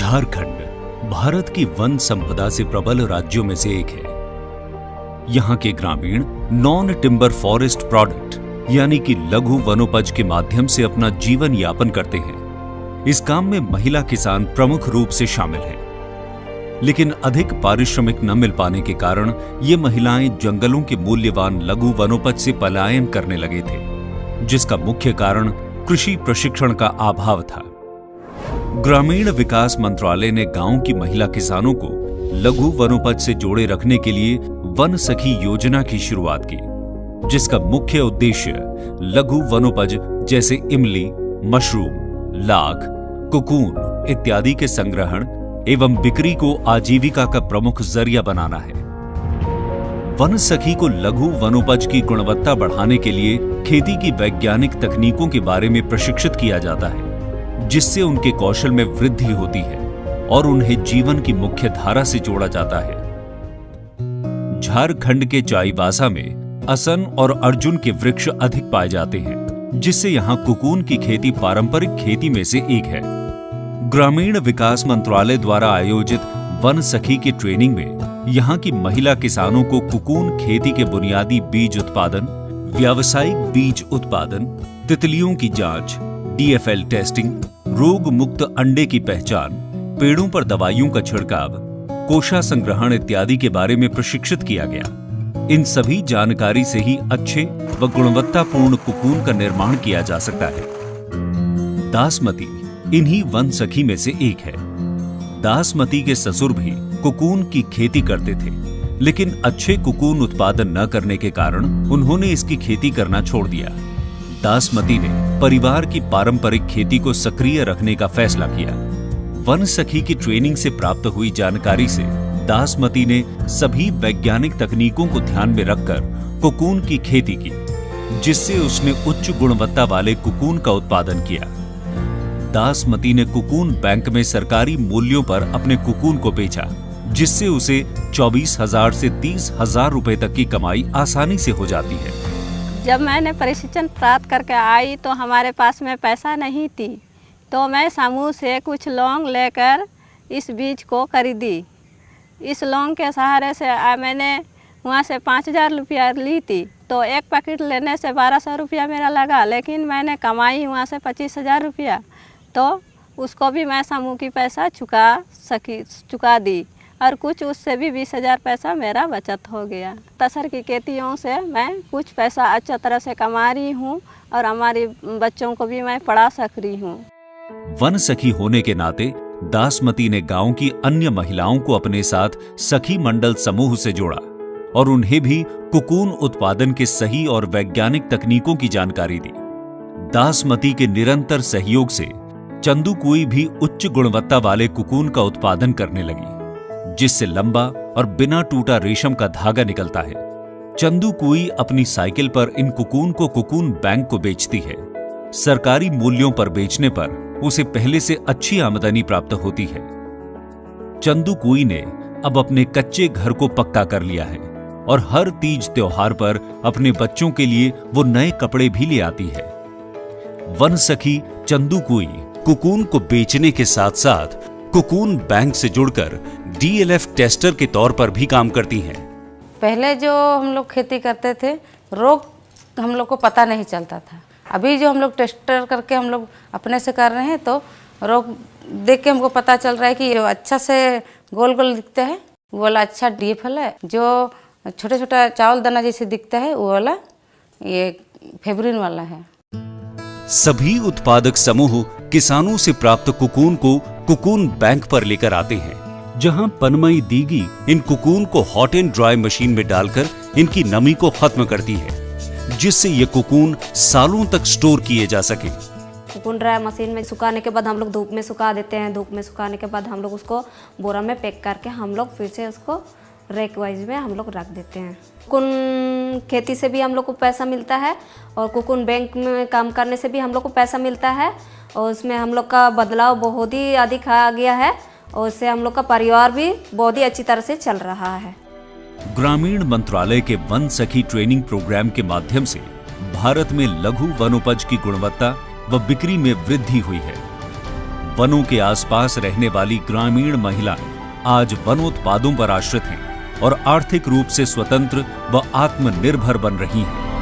झारखंड भारत की वन संपदा से प्रबल राज्यों में से एक है। यहाँ के ग्रामीण नॉन टिम्बर फॉरेस्ट प्रोडक्ट यानी कि लघु वनोपज के माध्यम से अपना जीवन यापन करते हैं। इस काम में महिला किसान प्रमुख रूप से शामिल हैं, लेकिन अधिक पारिश्रमिक न मिल पाने के कारण ये महिलाएं जंगलों के मूल्यवान लघु वनोपज से पलायन करने लगे थे, जिसका मुख्य कारण कृषि प्रशिक्षण का अभाव था। ग्रामीण विकास मंत्रालय ने गांव की महिला किसानों को लघु वनोपज से जोड़े रखने के लिए वन सखी योजना की शुरुआत की, जिसका मुख्य उद्देश्य लघु वनोपज जैसे इमली, मशरूम, लाख, कोकून इत्यादि के संग्रहण एवं बिक्री को आजीविका का प्रमुख जरिया बनाना है। वन सखी को लघु वनोपज की गुणवत्ता बढ़ाने के लिए खेती की वैज्ञानिक तकनीकों के बारे में प्रशिक्षित किया जाता है, जिससे उनके कौशल में वृद्धि होती है और उन्हें जीवन की मुख्य धारा से जोड़ा जाता है। झारखंड के चाईबासा में असन और अर्जुन के वृक्ष अधिक पाए जाते हैं, जिससे यहाँ कोकून की खेती पारंपरिक खेती में से एक है। ग्रामीण विकास मंत्रालय द्वारा आयोजित वन सखी की ट्रेनिंग में यहाँ की महिला किसानों को कोकून खेती के बुनियादी बीज उत्पादन, व्यावसायिक बीज उत्पादन, तितलियों की जांच, DFL टेस्टिंग, रोग मुक्त अंडे की पहचान, पेड़ों पर दवाइयों का छिड़काव, कोशा संग्रहण इत्यादि के बारे में प्रशिक्षित किया गया। इन सभी जानकारी से ही अच्छे व गुणवत्तापूर्ण कोकून का निर्माण किया जा सकता है। दासमती इन्हीं वन सखी में से एक है। दासमती के ससुर भी कोकून की खेती करते थे, लेकिन अच्छे कोकून उत्पादन न करने के कारण उन्होंने इसकी खेती करना छोड़ दिया। दासमती ने परिवार की पारंपरिक खेती को सक्रिय रखने का फैसला किया। वन सखी की ट्रेनिंग से प्राप्त हुई जानकारी से दासमती ने सभी वैज्ञानिक तकनीकों को ध्यान में रखकर कोकून की खेती की, जिससे उसने उच्च गुणवत्ता वाले कोकून का उत्पादन किया। दासमती ने कोकून बैंक में सरकारी मूल्यों पर अपने कोकून को बेचा, जिससे उसे 24,000 से 30,000 रुपए तक की कमाई आसानी से हो जाती है। जब मैंने प्रशिक्षण प्राप्त करके आई तो हमारे पास में पैसा नहीं थी, तो मैं समूह से कुछ लौंग लेकर इस बीज को खरीदी। इस लौंग के सहारे से मैंने वहाँ से 5,000 रुपया ली थी, तो एक पैकेट लेने से 1,200 रुपया मेरा लगा, लेकिन मैंने कमाई वहाँ से 25,000 रुपया, तो उसको भी मैं समूह की पैसा चुका दी और कुछ उससे भी 20,000 पैसा मेरा बचत हो गया। तसर की खेतियों से मैं कुछ पैसा अच्छा तरह से कमा रही हूँ और हमारे बच्चों को भी मैं पढ़ा सक रही हूँ। वन सखी होने के नाते दासमती ने गांव की अन्य महिलाओं को अपने साथ सखी मंडल समूह से जोड़ा और उन्हें भी कोकून उत्पादन के सही और वैज्ञानिक तकनीकों की जानकारी दी। दासमती के निरंतर सहयोग से चंदूकुई भी उच्च गुणवत्ता वाले कोकून का उत्पादन करने लगी, जिससे लंबा और बिना टूटा रेशम का धागा निकलता है। चंदूकुई अपनी साइकिल पर इन कोकून को कोकून बैंक को बेचती है। सरकारी मूल्यों पर बेचने पर उसे पहले से अच्छी आमदनी प्राप्त होती है। चंदूकुई ने अब अपने कच्चे घर को पक्का कर लिया है और हर तीज त्योहार पर अपने बच्चों के लिए वो नए कपड़े भी ले आती है। वन सखी चंदूकुई कोकून को बेचने के साथ साथ कोकून बैंक से जुड़कर DLF टेस्टर के तौर पर भी काम करती हैं। पहले जो हम लोग खेती करते थे, रोग हम लोग को पता नहीं चलता था। अभी जो हम लोग टेस्टर करके हम लोग अपने से कर रहे हैं, तो रोग देख के हमको पता चल रहा है कि अच्छा से गोल गोल दिखता है, वो वाला अच्छा DFL है। जो छोटा छोटा चावल दाना जैसे दिखता है, वो वाला ये फेब्रिन वाला है। सभी उत्पादक समूह किसानों से प्राप्त कोकून को कोकून बैंक पर लेकर आते हैं, जहां पनमई दीगी इन कोकून को हॉट एंड ड्राई मशीन में डालकर इनकी नमी को खत्म करती है, जिससे ये कोकून सालों तक स्टोर किए जा सके। कोकून ड्राई मशीन में सुखाने के बाद हम लोग धूप में सुखा देते हैं। धूप में सुखाने के बाद हम लोग उसको बोरा में पैक करके हम लोग फिर से उसको रैक वाइज में हम लोग रख देते हैं। कोकून खेती से भी हम लोग को पैसा मिलता है और कोकून बैंक में काम करने से भी हम लोग को पैसा मिलता है, और उसमें हम लोग का बदलाव बहुत ही अधिक आ गया है और उससे हम लोग का परिवार भी बहुत ही अच्छी तरह से चल रहा है। ग्रामीण मंत्रालय के वन सखी ट्रेनिंग प्रोग्राम के माध्यम से भारत में लघु वनोपज की गुणवत्ता व बिक्री में वृद्धि हुई है। वनों के आसपास रहने वाली ग्रामीण महिलाएं आज वनोत्पादों पर आश्रित हैं और आर्थिक रूप से स्वतंत्र व आत्मनिर्भर बन रही हैं।